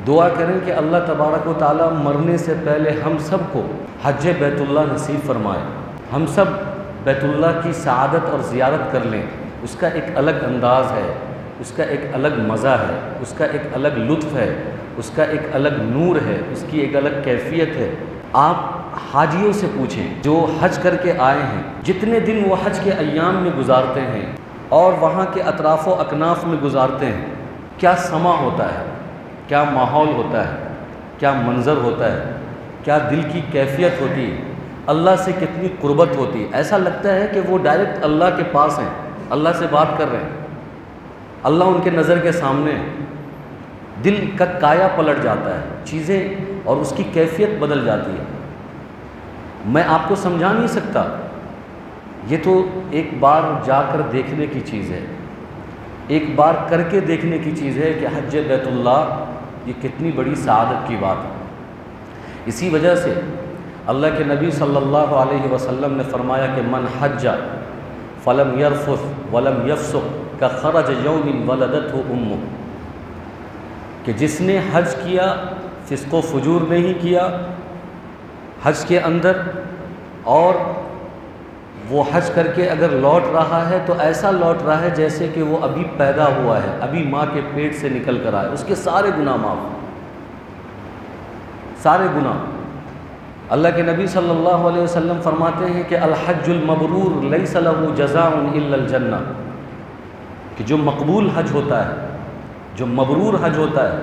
دعا کریں کہ اللہ تبارک و تعالیٰ مرنے سے پہلے ہم سب کو حج بیت اللہ نصیب فرمائے، ہم سب بیت اللہ کی سعادت اور زیارت کر لیں۔ اس کا ایک الگ انداز ہے، اس کا ایک الگ مزہ ہے، اس کا ایک الگ لطف ہے، اس کا ایک الگ نور ہے، اس کی ایک الگ کیفیت ہے۔ آپ حاجیوں سے پوچھیں جو حج کر کے آئے ہیں، جتنے دن وہ حج کے ایام میں گزارتے ہیں اور وہاں کے اطراف و اکناف میں گزارتے ہیں، کیا سما ہوتا ہے، کیا ماحول ہوتا ہے، کیا منظر ہوتا ہے، کیا دل کی کیفیت ہوتی ہے، اللہ سے کتنی قربت ہوتی ہے۔ ایسا لگتا ہے کہ وہ ڈائریکٹ اللہ کے پاس ہیں، اللہ سے بات کر رہے ہیں، اللہ ان کے نظر کے سامنے ہے۔ دل کا کایا پلٹ جاتا ہے، چیزیں اور اس کی کیفیت بدل جاتی ہے۔ میں آپ کو سمجھا نہیں سکتا، یہ تو ایک بار جا کر دیکھنے کی چیز ہے، ایک بار کر کے دیکھنے کی چیز ہے کہ حج بیت اللہ یہ کتنی بڑی سعادت کی بات ہے۔ اسی وجہ سے اللہ کے نبی صلی اللہ علیہ وسلم نے فرمایا کہ من حج فلم یرفث ولم یفسق کخرج یوم ولدتہ امہ، کہ جس نے حج کیا، فسق و فجور نہیں کیا حج کے اندر، اور وہ حج کر کے اگر لوٹ رہا ہے تو ایسا لوٹ رہا ہے جیسے کہ وہ ابھی پیدا ہوا ہے، ابھی ماں کے پیٹ سے نکل کر آئے، اس کے سارے گناہ معاف، سارے گناہ۔ اللہ کے نبی صلی اللہ علیہ وسلم فرماتے ہیں کہ الحج المبرور لیس لہ جزاء الا الجنہ، کہ جو مقبول حج ہوتا ہے، جو مبرور حج ہوتا ہے،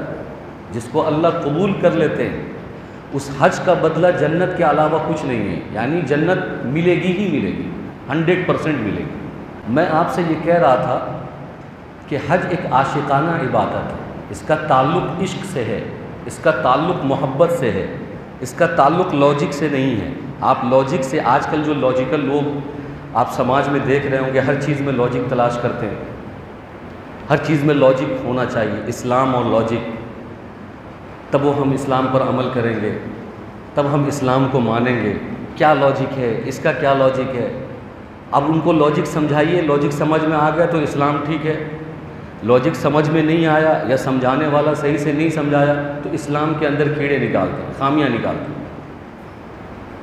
جس کو اللہ قبول کر لیتے ہیں، اس حج کا بدلہ جنت کے علاوہ کچھ نہیں ہے، یعنی جنت ملے گی ہی ملے گی، 100% ملے گی۔ میں آپ سے یہ کہہ رہا تھا کہ حج ایک عاشقانہ عبادت ہے، اس کا تعلق عشق سے ہے، اس کا تعلق محبت سے ہے، اس کا تعلق لاجک سے نہیں ہے۔ آپ لاجک سے، آج کل جو لاجیکل لوگ آپ سماج میں دیکھ رہے ہوں گے، ہر چیز میں لاجک تلاش کرتے ہیں، ہر چیز میں لاجک ہونا چاہیے، اسلام اور لاجک، تب وہ ہم اسلام پر عمل کریں گے، تب ہم اسلام کو مانیں گے۔ کیا لاجک ہے، اس کا کیا لاجک ہے؟ اب ان کو لاجک سمجھائیے، لاجک سمجھ میں آ گیا تو اسلام ٹھیک ہے، لاجک سمجھ میں نہیں آیا یا سمجھانے والا صحیح سے نہیں سمجھایا تو اسلام کے اندر کیڑے نکالتے ہیں، خامیاں نکالتے ہیں۔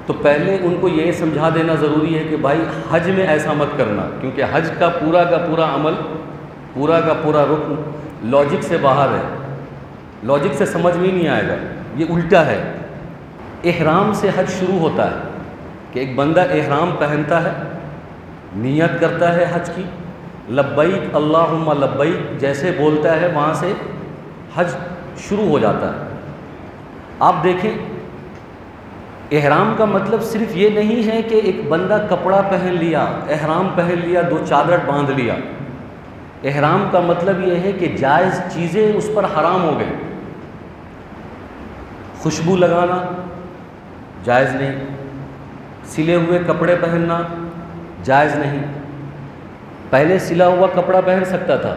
تو پہلے ان کو یہ سمجھا دینا ضروری ہے کہ بھائی حج میں ایسا مت کرنا، کیونکہ حج کا پورا عمل، پورا کا پورا رکن لاجک سے باہر ہے، لاجک سے سمجھ میں ہی نہیں آئے گا، یہ الٹا ہے۔ احرام سے حج شروع ہوتا ہے کہ ایک بندہ احرام پہنتا ہے، نیت کرتا ہے حج کی، لبیک اللہم لبیک جیسے بولتا ہے وہاں سے حج شروع ہو جاتا ہے۔ آپ دیکھیں، احرام کا مطلب صرف یہ نہیں ہے کہ ایک بندہ کپڑا پہن لیا، احرام پہن لیا، 2 چادر باندھ لیا۔ احرام کا مطلب یہ ہے کہ جائز چیزیں اس پر حرام ہو گئی۔ خوشبو لگانا جائز نہیں، سلے ہوئے کپڑے پہننا جائز نہیں۔ پہلے سلا ہوا کپڑا پہن سکتا تھا،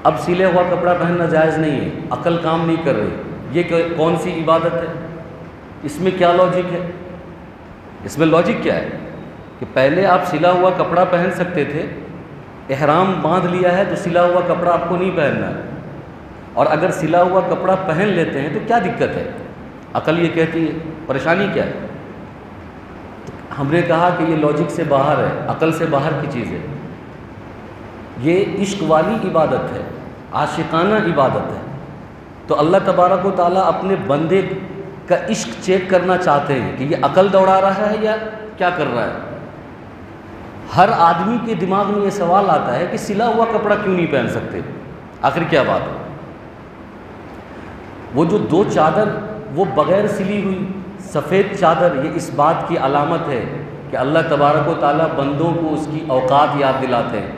اب سلے ہوا کپڑا پہننا جائز نہیں ہے، عقل کام نہیں کر رہی۔ یہ کون سی عبادت ہے؟ اس میں کیا لاجک ہے؟ اس میں لاجک کیا ہے کہ پہلے آپ سلا ہوا کپڑا پہن سکتے تھے، احرام باندھ لیا ہے تو سلا ہوا کپڑا آپ کو نہیں پہننا ہے، اور اگر سلا ہوا کپڑا پہن لیتے ہیں تو کیا دقت ہے؟ عقل یہ کہتی ہے، پریشانی کیا ہے؟ ہم نے کہا کہ یہ لاجک سے باہر ہے، عقل سے باہر کی چیز ہے، یہ عشق والی عبادت ہے، عاشقانہ عبادت ہے۔ تو اللہ تبارک و تعالیٰ اپنے بندے کا عشق چیک کرنا چاہتے ہیں کہ یہ عقل دوڑا رہا ہے یا کیا کر رہا ہے۔ ہر آدمی کے دماغ میں یہ سوال آتا ہے کہ سلا ہوا کپڑا کیوں نہیں پہن سکتے، آخر کیا بات ہے؟ وہ جو 2 چادر وہ بغیر سلی ہوئی سفید چادر، یہ اس بات کی علامت ہے کہ اللہ تبارک و تعالیٰ بندوں کو اس کی اوقات یاد دلاتے ہیں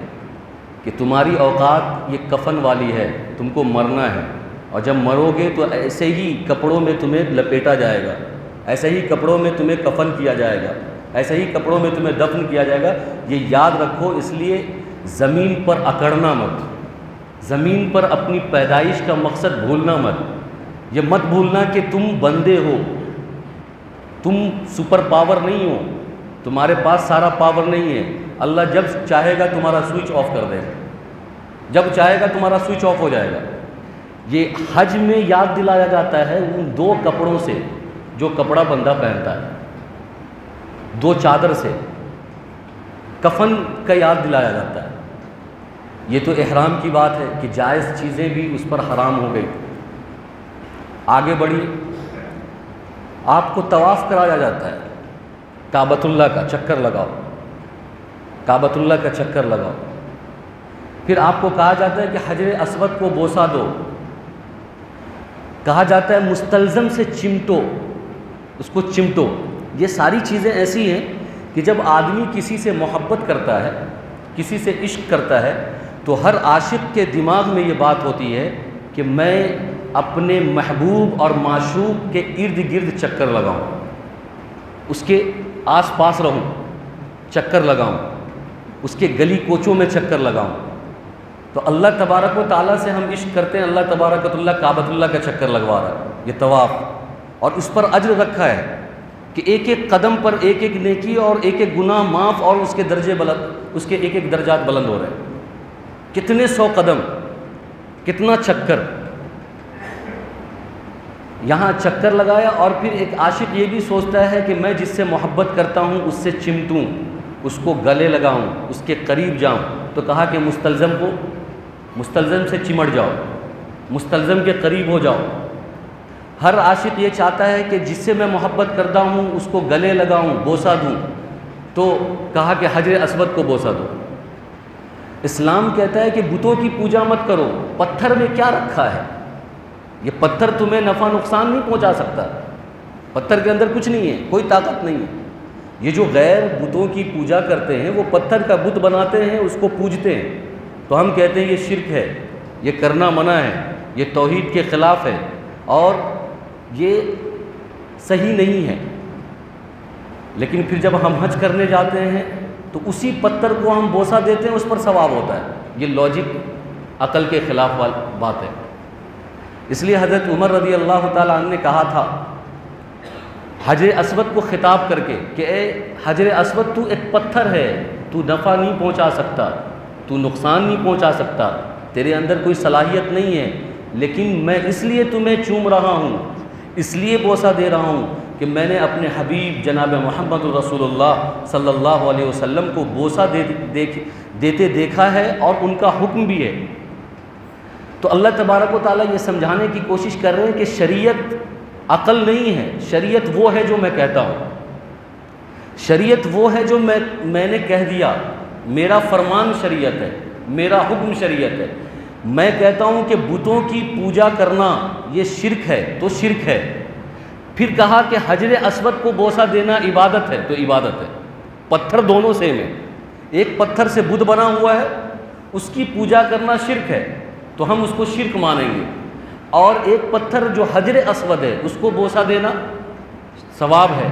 کہ تمہاری اوقات یہ کفن والی ہے، تم کو مرنا ہے، اور جب مرو گے تو ایسے ہی کپڑوں میں تمہیں لپیٹا جائے گا، ایسے ہی کپڑوں میں تمہیں کفن کیا جائے گا، ایسے ہی کپڑوں میں تمہیں دفن کیا جائے گا۔ یہ یاد رکھو، اس لیے زمین پر اکڑنا مت، زمین پر اپنی پیدائش کا مقصد بھولنا مت، یہ مت بھولنا کہ تم بندے ہو، تم سپر پاور نہیں ہو، تمہارے پاس سارا پاور نہیں ہے۔ اللہ جب چاہے گا تمہارا سوئچ آف کر دے گا، جب چاہے گا تمہارا سوئچ آف ہو جائے گا۔ یہ حج میں یاد دلایا جاتا ہے ان دو کپڑوں سے جو کپڑا بندہ پہنتا ہے، دو چادر سے کفن کا یاد دلایا جاتا ہے۔ یہ تو احرام کی بات ہے کہ جائز چیزیں بھی اس پر حرام ہو گئی۔ آگے بڑھی، آپ کو طواف کرایا جاتا ہے، کعبۃ اللہ کا چکر لگاؤ، کعبۃ اللہ کا چکر لگاؤ۔ پھر آپ کو کہا جاتا ہے کہ حجر اسود کو بوسہ دو، کہا جاتا ہے مستلزم سے چمٹو، اس کو چمٹو۔ یہ ساری چیزیں ایسی ہیں کہ جب آدمی کسی سے محبت کرتا ہے، کسی سے عشق کرتا ہے، تو ہر عاشق کے دماغ میں یہ بات ہوتی ہے کہ میں اپنے محبوب اور معشوق کے ارد گرد چکر لگاؤں، اس کے آس پاس رہوں، چکر لگاؤں، اس کے گلی کوچوں میں چکر لگاؤں۔ تو اللہ تبارک و تعالیٰ سے ہم عشق کرتے ہیں، اللہ تبارک و تعالیٰ کعبۃ اللہ کا چکر لگوا رہا ہے، یہ طواف، اور اس پر اجر رکھا ہے کہ ایک ایک قدم پر ایک ایک نیکی اور ایک ایک گناہ معاف، اور اس کے درجے بلند، اس کے ایک ایک درجات بلند ہو رہے ہیں۔ کتنے سو قدم، کتنا چکر، یہاں چکر لگایا۔ اور پھر ایک عاشق یہ بھی سوچتا ہے کہ میں جس سے محبت کرتا ہوں اس سے چمٹوں، اس کو گلے لگاؤں، اس کے قریب جاؤں، تو کہا کہ مستلزم سے چمٹ جاؤ، مستلزم کے قریب ہو جاؤ۔ ہر عاشق یہ چاہتا ہے کہ جس سے میں محبت کرتا ہوں اس کو گلے لگاؤں، بوسہ دوں، تو کہا کہ حجر اسود کو بوسہ دو۔ اسلام کہتا ہے کہ بتوں کی پوجا مت کرو، پتھر میں کیا رکھا ہے؟ یہ پتھر تمہیں نفع نقصان نہیں پہنچا سکتا، پتھر کے اندر کچھ نہیں ہے، کوئی طاقت نہیں ہے۔ یہ جو غیر بتوں کی پوجا کرتے ہیں، وہ پتھر کا بت بناتے ہیں، اس کو پوجتے ہیں، تو ہم کہتے ہیں یہ شرک ہے، یہ کرنا منع ہے، یہ توحید کے خلاف ہے، اور یہ صحیح نہیں ہے۔ لیکن پھر جب ہم حج کرنے جاتے ہیں تو اسی پتھر کو ہم بوسہ دیتے ہیں، اس پر ثواب ہوتا ہے۔ یہ لاجک عقل کے خلاف والی بات ہے۔ اس لیے حضرت عمر رضی اللہ تعالیٰ عنہ نے کہا تھا حجر اسود کو خطاب کر کے کہ اے حجر اسود، تو ایک پتھر ہے، تو نفع نہیں پہنچا سکتا، تو نقصان نہیں پہنچا سکتا، تیرے اندر کوئی صلاحیت نہیں ہے، لیکن میں اس لیے تمہیں چوم رہا ہوں، اس لیے بوسہ دے رہا ہوں کہ میں نے اپنے حبیب جناب محمد رسول اللہ صلی اللہ علیہ وسلم کو بوسہ دیتے دیکھا ہے، اور ان کا حکم بھی ہے۔ تو اللہ تبارک و تعالیٰ یہ سمجھانے کی کوشش کر رہے ہیں کہ شریعت عقل نہیں ہے، شریعت وہ ہے جو میں کہتا ہوں، شریعت وہ ہے جو میں نے کہہ دیا، میرا فرمان شریعت ہے، میرا حکم شریعت ہے۔ میں کہتا ہوں کہ بتوں کی پوجا کرنا یہ شرک ہے تو شرک ہے۔ پھر کہا کہ حجر اسود کو بوسہ دینا عبادت ہے تو عبادت ہے۔ پتھر دونوں سیم ہیں، ایک پتھر سے بت بنا ہوا ہے، اس کی پوجا کرنا شرک ہے تو ہم اس کو شرک مانیں گے، اور ایک پتھر جو حجر اسود ہے اس کو بوسہ دینا ثواب ہے،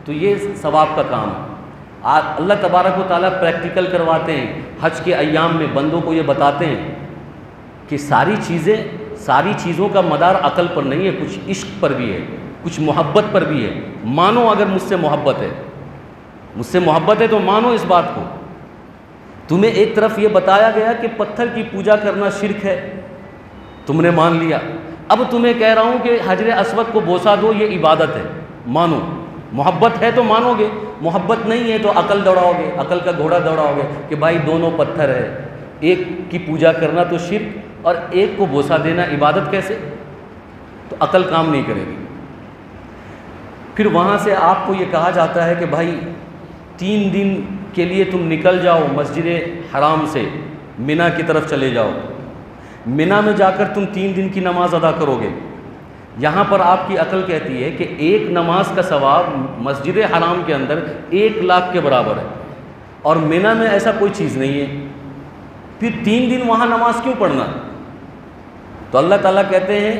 تو یہ ثواب کا کام ہے۔ اللہ تبارک و تعالیٰ پریکٹیکل کرواتے ہیں، حج کے ایام میں بندوں کو یہ بتاتے ہیں کہ ساری چیزوں کا مدار عقل پر نہیں ہے، کچھ عشق پر بھی ہے، کچھ محبت پر بھی ہے۔ مانو اگر مجھ سے محبت ہے تو مانو اس بات کو۔ تمہیں ایک طرف یہ بتایا گیا کہ پتھر کی پوجا کرنا شرک ہے، تم نے مان لیا، اب تمہیں کہہ رہا ہوں کہ حجر اسود کو بوسہ دو، یہ عبادت ہے، مانو۔ محبت ہے تو مانو گے، محبت نہیں ہے تو عقل دوڑاؤ گے، عقل کا گھوڑا دوڑاؤ گے کہ بھائی دونوں پتھر ہے، ایک کی پوجا کرنا تو شرک اور ایک کو بوسہ دینا عبادت، کیسے؟ تو عقل کام نہیں کرے گی۔ پھر وہاں سے آپ کو یہ کہا جاتا ہے کہ بھائی 3 دن کے لیے تم نکل جاؤ مسجد حرام سے، منی کی طرف چلے جاؤ، منی میں جا کر تم 3 دن کی نماز ادا کرو گے۔ یہاں پر آپ کی عقل کہتی ہے کہ ایک نماز کا ثواب مسجد حرام کے اندر 1 لاکھ کے برابر ہے، اور منی میں ایسا کوئی چیز نہیں ہے، پھر 3 دن وہاں نماز کیوں پڑھنا؟ تو اللہ تعالیٰ کہتے ہیں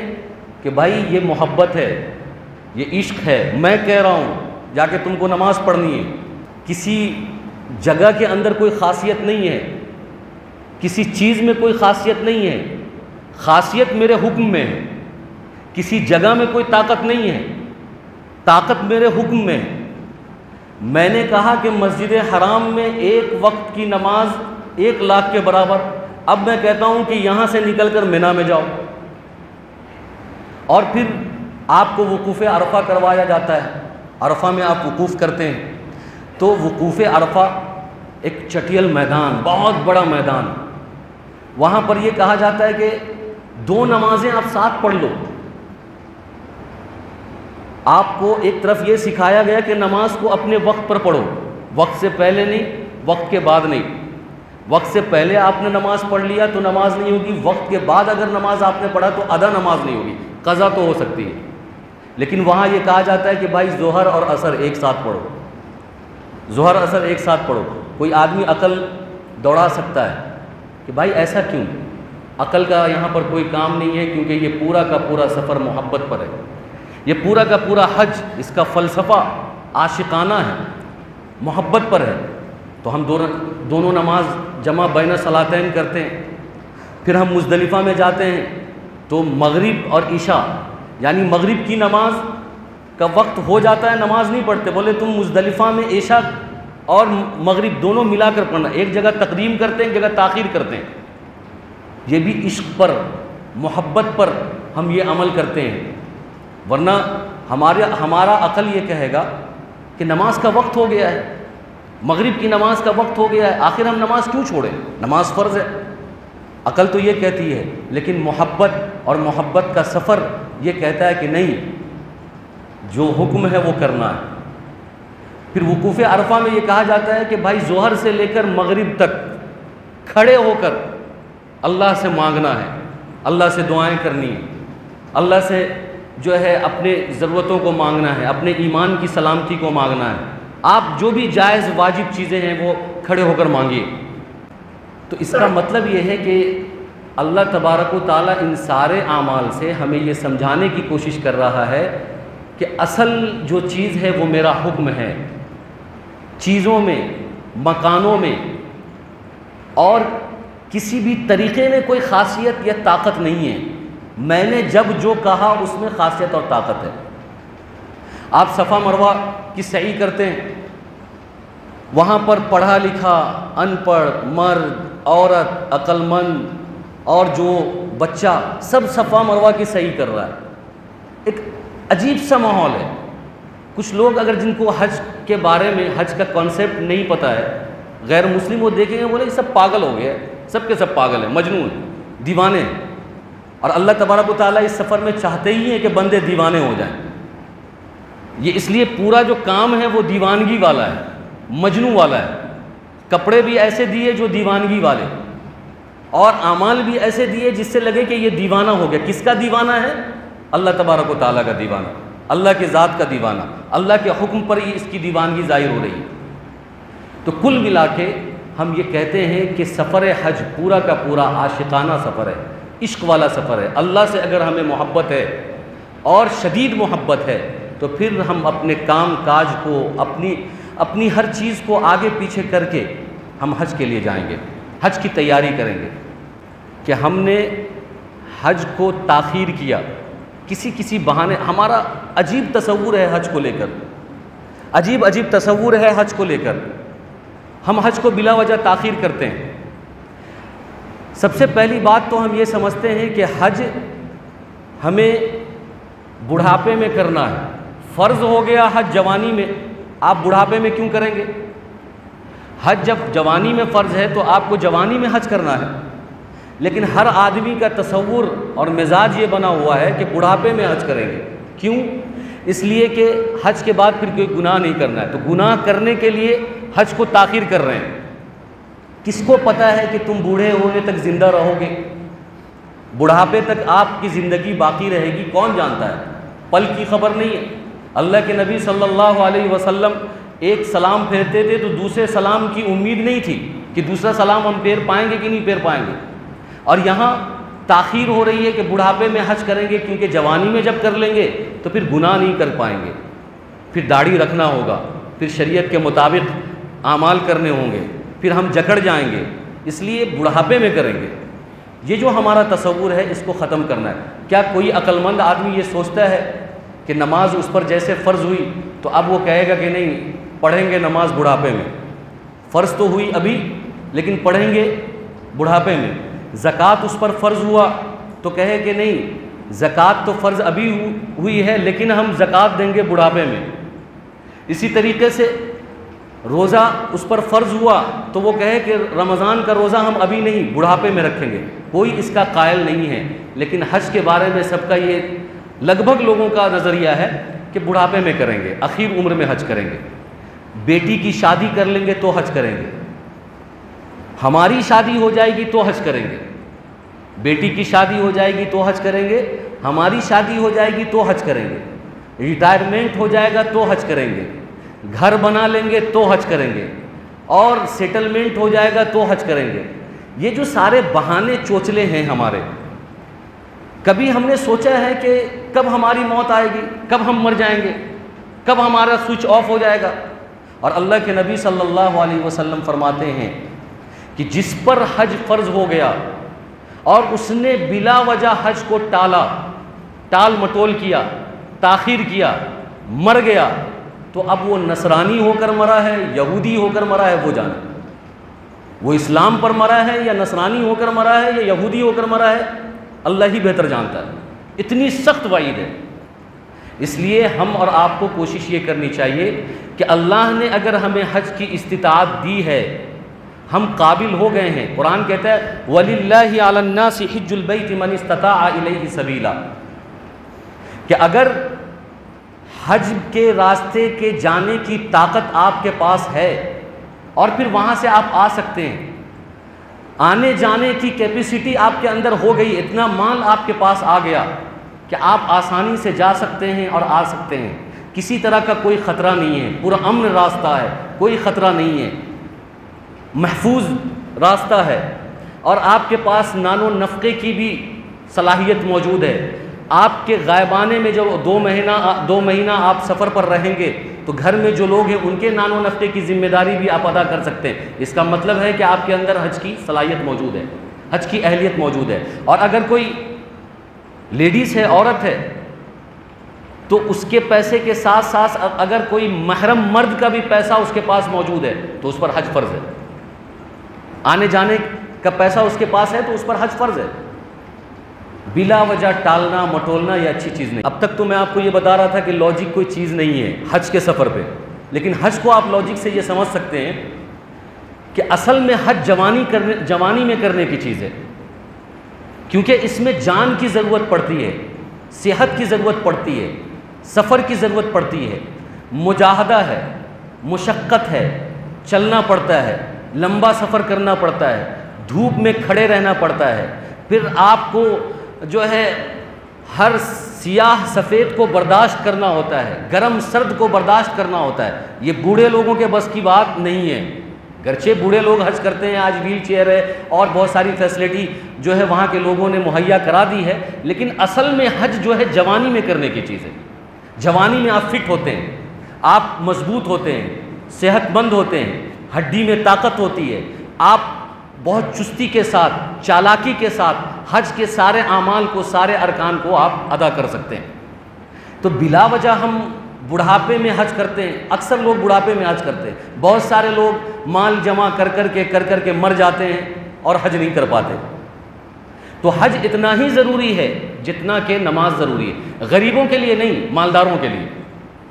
کہ بھائی یہ محبت ہے، یہ عشق ہے، میں کہہ رہا ہوں جا کے تم کو نماز پڑھنی ہے۔ کسی جگہ کے اندر کوئی خاصیت نہیں ہے، کسی چیز میں کوئی خاصیت نہیں ہے، خاصیت میرے حکم میں ہے۔ کسی جگہ میں کوئی طاقت نہیں ہے، طاقت میرے حکم میں ہے۔ میں نے کہا کہ مسجد حرام میں 1 وقت کی نماز 1 لاکھ کے برابر، اب میں کہتا ہوں کہ یہاں سے نکل کر منی میں جاؤ، اور پھر آپ کو وقوف عرفہ کروایا جاتا ہے، عرفہ میں آپ وقوف کرتے ہیں، تو وقوف عرفہ ایک چٹیل میدان، بہت بڑا میدان، وہاں پر یہ کہا جاتا ہے کہ 2 نمازیں آپ ساتھ پڑھ لو۔ آپ کو ایک طرف یہ سکھایا گیا کہ نماز کو اپنے وقت پر پڑھو، وقت سے پہلے نہیں، وقت کے بعد نہیں۔ وقت سے پہلے آپ نے نماز پڑھ لیا تو نماز نہیں ہوگی، وقت کے بعد اگر نماز آپ نے پڑھا تو ادا نماز نہیں ہوگی، قضا تو ہو سکتی ہے۔ لیکن وہاں یہ کہا جاتا ہے کہ بھائی ظہر اور عصر ایک ساتھ پڑھو، ظہر عصر ایک ساتھ پڑھو۔ کوئی آدمی عقل دوڑا سکتا ہے کہ بھائی ایسا کیوں؟ عقل کا یہاں پر کوئی کام نہیں ہے، کیونکہ یہ پورا کا پورا سفر محبت پر ہے، یہ پورا کا پورا حج، اس کا فلسفہ عاشقانہ ہے، محبت پر ہے۔ تو ہم دونوں نماز جمع بین صلاتین کرتے ہیں، پھر ہم مزدلفہ میں جاتے ہیں تو مغرب اور عشاء یعنی مغرب کی نماز کا وقت ہو جاتا ہے، نماز نہیں پڑھتے، بولے تم مزدلفہ میں عشاء اور مغرب دونوں ملا کر پڑھنا، ایک جگہ تقدیم کرتے ہیں، ایک جگہ تاخیر کرتے ہیں۔ یہ بھی عشق پر، محبت پر ہم یہ عمل کرتے ہیں، ورنہ ہمارا عقل یہ کہے گا کہ نماز کا وقت ہو گیا ہے، مغرب کی نماز کا وقت ہو گیا ہے، آخر ہم نماز کیوں چھوڑیں؟ نماز فرض ہے۔ عقل تو یہ کہتی ہے، لیکن محبت اور محبت کا سفر یہ کہتا ہے کہ نہیں، جو حکم ہے وہ کرنا ہے۔ پھر وقوف عرفہ میں یہ کہا جاتا ہے کہ بھائی ظہر سے لے کر مغرب تک کھڑے ہو کر اللہ سے مانگنا ہے، اللہ سے دعائیں کرنی ہیں، اللہ سے جو ہے اپنے ضرورتوں کو مانگنا ہے، اپنے ایمان کی سلامتی کو مانگنا ہے۔ آپ جو بھی جائز واجب چیزیں ہیں وہ کھڑے ہو کر مانگیے۔ تو اس کا مطلب یہ ہے کہ اللہ تبارک و تعالیٰ ان سارے اعمال سے ہمیں یہ سمجھانے کی کوشش کر رہا ہے کہ اصل جو چیز ہے وہ میرا حکم ہے، چیزوں میں، مکانوں میں، اور کسی بھی طریقے میں کوئی خاصیت یا طاقت نہیں ہے، میں نے جب جو کہا اس میں خاصیت اور طاقت ہے۔ آپ صفا مروہ کی سعی کرتے ہیں، وہاں پر پڑھا لکھا، ان پڑھ، مرد، عورت، عقل مند اور جو بچہ، سب صفا مروہ کی سعی کر رہا ہے۔ ایک عجیب سا ماحول ہے۔ کچھ لوگ اگر جن کو حج کے بارے میں، حج کا کانسیپٹ نہیں پتہ ہے، غیر مسلم وہ دیکھیں گے، بولے یہ سب پاگل ہو گئے، سب کے سب پاگل ہیں، مجنون، دیوانے ہیں۔ اور اللہ تبارک و تعالیٰ اس سفر میں چاہتے ہی ہیں کہ بندے دیوانے ہو جائیں۔ یہ اس لیے پورا جو کام ہے وہ دیوانگی والا ہے، مجنون والا ہے۔ کپڑے بھی ایسے دیے جو دیوانگی والے، اور اعمال بھی ایسے دیے جس سے لگے کہ یہ دیوانہ ہو گیا۔ کس کا دیوانہ ہے؟ اللہ تبارک و تعالیٰ کا دیوانہ، اللہ کی ذات کا دیوانہ، اللہ کے حکم پر ہی اس کی دیوانگی ظاہر ہو رہی ہے۔ تو کل ملا کے ہم یہ کہتے ہیں کہ سفر حج پورا کا پورا عاشقانہ سفر ہے، عشق والا سفر ہے۔ اللہ سے اگر ہمیں محبت ہے اور شدید محبت ہے تو پھر ہم اپنے کام کاج کو، اپنی ہر چیز کو آگے پیچھے کر کے ہم حج کے لیے جائیں گے، حج کی تیاری کریں گے۔ کہ ہم نے حج کو تاخیر کیا کسی بہانے، ہمارا عجیب تصور ہے حج کو لے کر، عجیب تصور ہے حج کو لے کر، ہم حج کو بلا وجہ تاخیر کرتے ہیں۔ سب سے پہلی بات تو ہم یہ سمجھتے ہیں کہ حج ہمیں بڑھاپے میں کرنا ہے۔ فرض ہو گیا حج جوانی میں، آپ بڑھاپے میں کیوں کریں گے؟ حج جب جوانی میں فرض ہے تو آپ کو جوانی میں حج کرنا ہے۔ لیکن ہر آدمی کا تصور اور مزاج یہ بنا ہوا ہے کہ بڑھاپے میں حج کریں گے۔ کیوں؟ اس لیے کہ حج کے بعد پھر کوئی گناہ نہیں کرنا ہے، تو گناہ کرنے کے لیے حج کو تاخیر کر رہے ہیں۔ کس کو پتہ ہے کہ تم بوڑھے ہونے تک زندہ رہو گے؟ بڑھاپے تک آپ کی زندگی باقی رہے گی، کون جانتا ہے؟ پل کی خبر نہیں ہے۔ اللہ کے نبی صلی اللہ علیہ وسلم ایک سلام پھیرتے تھے تو دوسرے سلام کی امید نہیں تھی کہ دوسرا سلام ہم پھیر پائیں گے کہ نہیں پھیر پائیں گے۔ اور یہاں تاخیر ہو رہی ہے کہ بڑھاپے میں حج کریں گے، کیونکہ جوانی میں جب کر لیں گے تو پھر گناہ نہیں کر پائیں گے، پھر داڑھی رکھنا ہوگا، پھر شریعت کے مطابق اعمال کرنے ہوں گے، پھر ہم جکڑ جائیں گے، اس لیے بڑھاپے میں کریں گے۔ یہ جو ہمارا تصور ہے اس کو ختم کرنا ہے۔ کیا کوئی عقل مند آدمی یہ سوچتا ہے کہ نماز اس پر جیسے فرض ہوئی تو اب وہ کہے گا کہ نہیں پڑھیں گے نماز بڑھاپے میں؟ فرض تو ہوئی ابھی لیکن پڑھیں گے بڑھاپے میں۔ زکوٰۃ اس پر فرض ہوا تو کہے کہ نہیں زکوٰۃ تو فرض ابھی ہوئی ہے لیکن ہم زکوٰۃ دیں گے بڑھاپے میں. اسی طریقے سے روزہ اس پر فرض ہوا تو وہ کہے کہ رمضان کا روزہ ہم ابھی نہیں بڑھاپے میں رکھیں گے. کوئی اس کا قائل نہیں ہے. لیکن حج کے بارے میں سب کا یہ لگ بھگ لوگوں کا نظریہ ہے کہ بڑھاپے میں کریں گے, اخیر عمر میں حج کریں گے. بیٹی کی شادی کر لیں گے تو حج کریں گے, ہماری شادی ہو جائے گی تو حج کریں گے. بیٹی کی شادی ہو جائے گی تو حج کریں گے, ہماری شادی ہو جائے گی تو حج کریں گے, ریٹائرمنٹ ہو جائے گا تو حج کریں گے, گھر بنا لیں گے تو حج کریں گے, اور سیٹلمنٹ ہو جائے گا تو حج کریں گے. یہ جو سارے بہانے چوچلے ہیں ہمارے, کبھی ہم نے سوچا ہے کہ کب ہماری موت آئے گی, کب ہم مر جائیں گے, کب ہمارا سوئچ آف ہو جائے گا؟ اور اللہ کے نبی صلی اللہ علیہ وسلم فرماتے ہیں کہ جس پر حج فرض ہو گیا اور اس نے بلا وجہ حج کو ٹال مٹول کیا, تاخیر کیا, مر گیا, تو اب وہ نصرانی ہو کر مرا ہے, یہودی ہو کر مرا ہے, وہ جانے. وہ اسلام پر مرا ہے یا نصرانی ہو کر مرا ہے یا یہودی ہو کر مرا ہے, اللہ ہی بہتر جانتا ہے. اتنی سخت وعید ہے. اس لیے ہم اور آپ کو کوشش یہ کرنی چاہیے کہ اللہ نے اگر ہمیں حج کی استطاعت دی ہے, ہم قابل ہو گئے ہیں. قرآن کہتا ہے وَلِلَّهِ عَلَى النَّاسِ حِجُّ الْبَيْتِ مَنِ اسْتَطَاعَ إِلَيْهِ سَبِيلًا, کہ اگر حج کے راستے کے جانے کی طاقت آپ کے پاس ہے اور پھر وہاں سے آپ آ سکتے ہیں, آنے جانے کی کیپیسٹی آپ کے اندر ہو گئی, اتنا مال آپ کے پاس آ گیا کہ آپ آسانی سے جا سکتے ہیں اور آ سکتے ہیں, کسی طرح کا کوئی خطرہ نہیں ہے, پورا امن راستہ ہے, کوئی خطرہ نہیں ہے, محفوظ راستہ ہے, اور آپ کے پاس نان و نفقے کی بھی صلاحیت موجود ہے. آپ کے غائبانے میں جو دو مہینہ آپ سفر پر رہیں گے تو گھر میں جو لوگ ہیں ان کے نان و نفقے کی ذمہ داری بھی آپ ادا کر سکتے ہیں. اس کا مطلب ہے کہ آپ کے اندر حج کی صلاحیت موجود ہے, حج کی اہلیت موجود ہے. اور اگر کوئی لیڈیز ہے, عورت ہے, تو اس کے پیسے کے ساتھ ساتھ اگر کوئی محرم مرد کا بھی پیسہ اس کے پاس موجود ہے تو اس پر حج فرض ہے. آنے جانے کا پیسہ اس کے پاس ہے تو اس پر حج فرض ہے. بلا وجہ ٹالنا مٹولنا یہ اچھی چیز نہیں. اب تک تو میں آپ کو یہ بتا رہا تھا کہ لاجک کوئی چیز نہیں ہے حج کے سفر پہ, لیکن حج کو آپ لاجک سے یہ سمجھ سکتے ہیں کہ اصل میں حج جوانی میں کرنے کی چیز ہے, کیونکہ اس میں جان کی ضرورت پڑتی ہے, صحت کی ضرورت پڑتی ہے, سفر کی ضرورت پڑتی ہے, مجاہدہ ہے, مشقت ہے, چلنا پڑتا ہے, لمبا سفر کرنا پڑتا ہے, دھوپ میں کھڑے رہنا پڑتا ہے, پھر آپ کو جو ہے ہر سیاہ سفید کو برداشت کرنا ہوتا ہے, گرم سرد کو برداشت کرنا ہوتا ہے. یہ بوڑھے لوگوں کے بس کی بات نہیں ہے. گرچہ بوڑھے لوگ حج کرتے ہیں, آج ویل چیئر ہے اور بہت ساری فیسلٹی جو ہے وہاں کے لوگوں نے مہیا کرا دی ہے, لیکن اصل میں حج جو ہے جوانی میں کرنے کی چیز ہے. جوانی میں آپ فٹ ہوتے ہیں, آپ مضبوط ہوتے ہیں, صحت مند ہوتے ہیں, ہڈی میں طاقت ہوتی ہے, آپ بہت چستی کے ساتھ, چالاکی کے ساتھ حج کے سارے اعمال کو, سارے ارکان کو آپ ادا کر سکتے ہیں. تو بلا وجہ ہم بڑھاپے میں حج کرتے ہیں. اکثر لوگ بڑھاپے میں حج کرتے ہیں. بہت سارے لوگ مال جمع کر کر کے مر جاتے ہیں اور حج نہیں کر پاتے. تو حج اتنا ہی ضروری ہے جتنا کہ نماز ضروری ہے. غریبوں کے لیے نہیں, مالداروں کے لیے.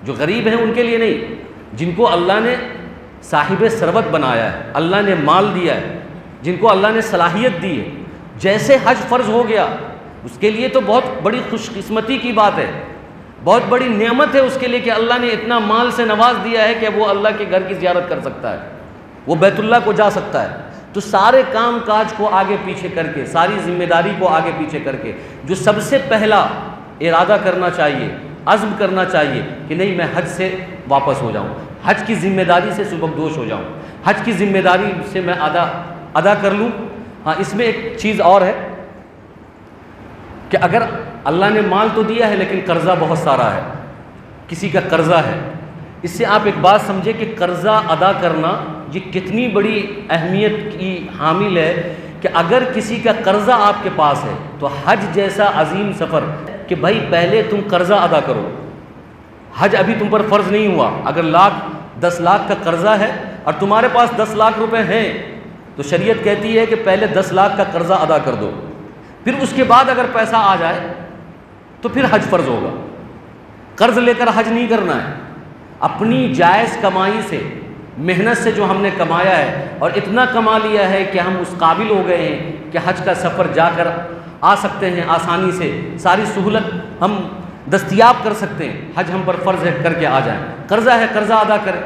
جو غریب ہیں ان کے لیے نہیں, جن کو اللہ نے صاحب ثروت بنایا ہے, اللہ نے مال دیا ہے, جن کو اللہ نے صلاحیت دی ہے, جیسے حج فرض ہو گیا اس کے لیے تو بہت بڑی خوش قسمتی کی بات ہے, بہت بڑی نعمت ہے اس کے لیے کہ اللہ نے اتنا مال سے نواز دیا ہے کہ وہ اللہ کے گھر کی زیارت کر سکتا ہے, وہ بیت اللہ کو جا سکتا ہے. تو سارے کام کاج کو آگے پیچھے کر کے, ساری ذمہ داری کو آگے پیچھے کر کے, جو سب سے پہلا ارادہ کرنا چاہیے, عزم کرنا چاہیے کہ نہیں میں حج سے واپس ہو جاؤں, حج کی ذمہ داری سے سبکدوش ہو جاؤں, حج کی ذمہ داری سے میں ادا کر لوں. ہاں, اس میں ایک چیز اور ہے کہ اگر اللہ نے مال تو دیا ہے لیکن قرضہ بہت سارا ہے, کسی کا قرضہ ہے, اس سے آپ ایک بات سمجھے کہ قرضہ ادا کرنا یہ کتنی بڑی اہمیت کی حامل ہے کہ اگر کسی کا قرضہ آپ کے پاس ہے تو حج جیسا عظیم سفر کہ بھائی پہلے تم قرضہ ادا کرو. حج ابھی تم پر فرض نہیں ہوا. اگر 10 لاکھ کا قرضہ ہے اور تمہارے پاس 10 لاکھ روپے ہیں تو شریعت کہتی ہے کہ پہلے 10 لاکھ کا قرضہ ادا کر دو, پھر اس کے بعد اگر پیسہ آ جائے تو پھر حج فرض ہوگا۔ قرض لے کر حج نہیں کرنا ہے، اپنی جائز کمائی سے، محنت سے جو ہم نے کمایا ہے اور اتنا کما لیا ہے کہ ہم اس قابل ہو گئے ہیں کہ حج کا سفر جا کر آ سکتے ہیں آسانی سے، ساری سہولت ہم دستیاب کر سکتے ہیں، حج ہم پر فرض ہے کر کے آ جائیں۔ قرضہ ہے، قرضہ ادا کریں۔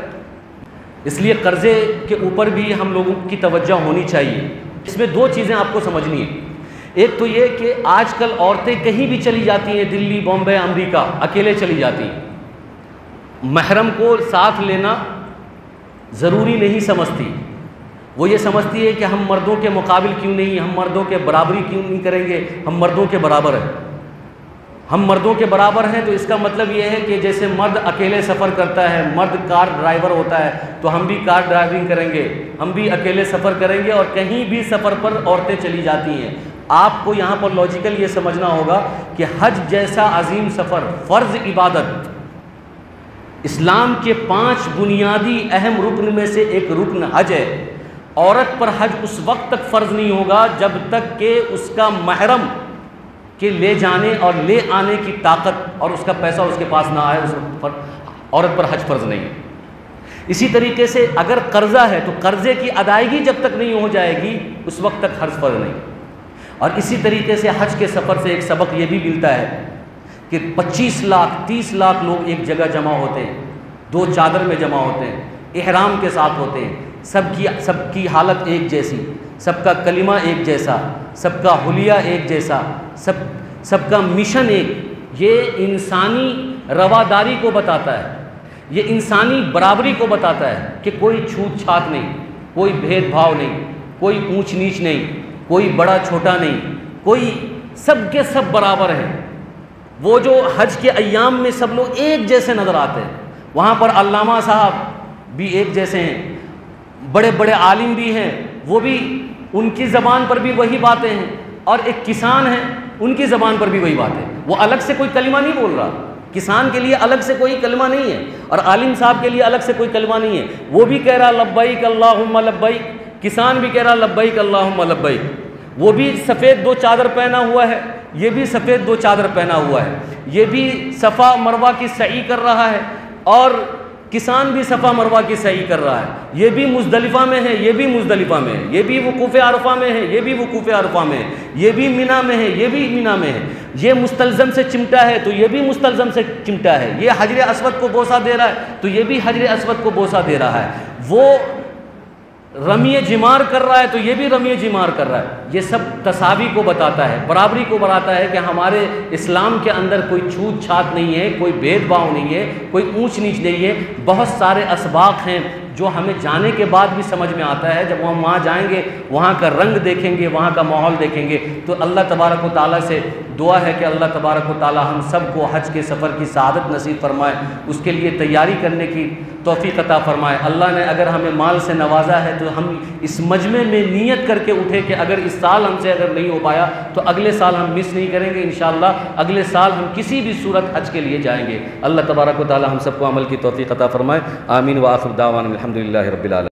اس لیے قرضے کے اوپر بھی ہم لوگوں کی توجہ ہونی چاہیے۔ اس میں دو چیزیں آپ کو سمجھنی ہیں۔ ایک تو یہ کہ آج کل عورتیں کہیں بھی چلی جاتی ہیں، دلی، بامبے، امریکہ، اکیلے چلی جاتی ہیں، محرم کو ساتھ لینا ضروری نہیں سمجھتی۔ وہ یہ سمجھتی ہے کہ ہم مردوں کے مقابل کیوں نہیں، ہم مردوں کے برابری کیوں نہیں کریں گے، ہم مردوں کے برابر ہیں۔ ہم مردوں کے برابر ہیں تو اس کا مطلب یہ ہے کہ جیسے مرد اکیلے سفر کرتا ہے، مرد کار ڈرائیور ہوتا ہے، تو ہم بھی کار ڈرائیونگ کریں گے، ہم بھی اکیلے سفر کریں گے، اور کہیں بھی سفر پر عورتیں چلی جاتی ہیں۔ آپ کو یہاں پر لاجیکل یہ سمجھنا ہوگا کہ حج جیسا عظیم سفر، فرض عبادت، اسلام کے 5 بنیادی اہم رکن میں سے ایک رکن حج ہے۔ عورت پر حج اس وقت تک فرض نہیں ہوگا جب تک کہ اس کا محرم کے لے جانے اور لے آنے کی طاقت اور اس کا پیسہ اس کے پاس نہ آئے، اس وقت عورت پر حج فرض نہیں ہے۔ اسی طریقے سے اگر قرضہ ہے تو قرضے کی ادائیگی جب تک نہیں ہو جائے گی اس وقت تک حج فرض نہیں۔ اور اسی طریقے سے حج کے سفر سے ایک سبق یہ بھی ملتا ہے کہ 25 لاکھ 30 لاکھ لوگ ایک جگہ جمع ہوتے ہیں، 2 چادر میں جمع ہوتے ہیں، احرام کے ساتھ ہوتے ہیں، سب کی حالت ایک جیسی، سب کا کلمہ ایک جیسا، سب کا حلیہ ایک جیسا، سب کا مشن ایک۔ یہ انسانی رواداری کو بتاتا ہے، یہ انسانی برابری کو بتاتا ہے کہ کوئی چھوت چھات نہیں، کوئی بھید بھاؤ نہیں، کوئی اونچ نیچ نہیں، کوئی بڑا چھوٹا نہیں، کوئی، سب کے سب برابر ہیں۔ وہ جو حج کے ایام میں سب لوگ ایک جیسے نظر آتے ہیں، وہاں پر علامہ صاحب بھی ایک جیسے ہیں، بڑے بڑے عالم بھی ہیں، وہ بھی ان کی زبان پر بھی وہی باتیں ہیں، اور ایک کسان ہیں ان کی زبان پر بھی وہی باتیں، وہ الگ سے کوئی کلمہ نہیں بول رہا، کسان کے لیے الگ سے کوئی کلمہ نہیں ہے، اور عالم صاحب کے لیے الگ سے کوئی کلمہ نہیں ہے، وہ بھی کہہ رہا لبیک اللہم لبیک، کسان بھی کہہ رہا لبیک اللہم لبیک، وہ بھی سفید 2 چادر پہنا ہوا ہے، یہ بھی سفید 2 چادر پہنا ہوا ہے، یہ بھی صفا مروہ کی سعی کر رہا ہے، اور کسان بھی صفا مروہ کی سعی کر رہا ہے، یہ بھی مزدلفہ میں ہے، یہ بھی مزدلفہ میں ہے، یہ بھی وقوف عرفہ میں ہے، یہ بھی وقوف عرفہ میں ہے، یہ بھی مینا میں ہے، یہ بھی مینا میں ہے، یہ مستلزم سے چمٹا ہے تو یہ بھی مستلزم سے چمٹا ہے، یہ حجر اسود کو بوسہ دے رہا ہے تو یہ بھی حجر اسود کو بوسہ دے رہا ہے، وہ رمی جمار کر رہا ہے تو یہ بھی رمی جمار کر رہا ہے۔ یہ سب تساوی کو بتاتا ہے، برابری کو بتاتا ہے کہ ہمارے اسلام کے اندر کوئی چھوت چھات نہیں ہے، کوئی بھید بھاؤ نہیں ہے، کوئی اونچ نیچ نہیں ہے۔ بہت سارے اسباق ہیں جو ہمیں جانے کے بعد بھی سمجھ میں آتا ہے، جب ہم وہاں جائیں گے، وہاں کا رنگ دیکھیں گے، وہاں کا ماحول دیکھیں گے، تو اللہ تبارک و تعالیٰ سے دعا ہے کہ اللہ تبارک و تعالیٰ ہم سب کو حج کے سفر کی سعادت نصیب فرمائے، اس کے لیے تیاری کرنے کی توفیق عطا فرمائے۔ اللہ نے اگر ہمیں مال سے نوازا ہے تو ہم اس مجمع میں نیت کر کے اٹھے کہ اگر اس سال ہم سے اگر نہیں ہو پایا تو اگلے سال ہم مس نہیں کریں گے، انشاءاللہ اگلے سال ہم کسی بھی صورت حج کے لیے جائیں گے۔ اللہ تبارک و تعالیٰ ہم سب کو عمل کی توفیق عطا فرمائے۔ آمین وآخر دعوانا الحمدللہ رب العالمین۔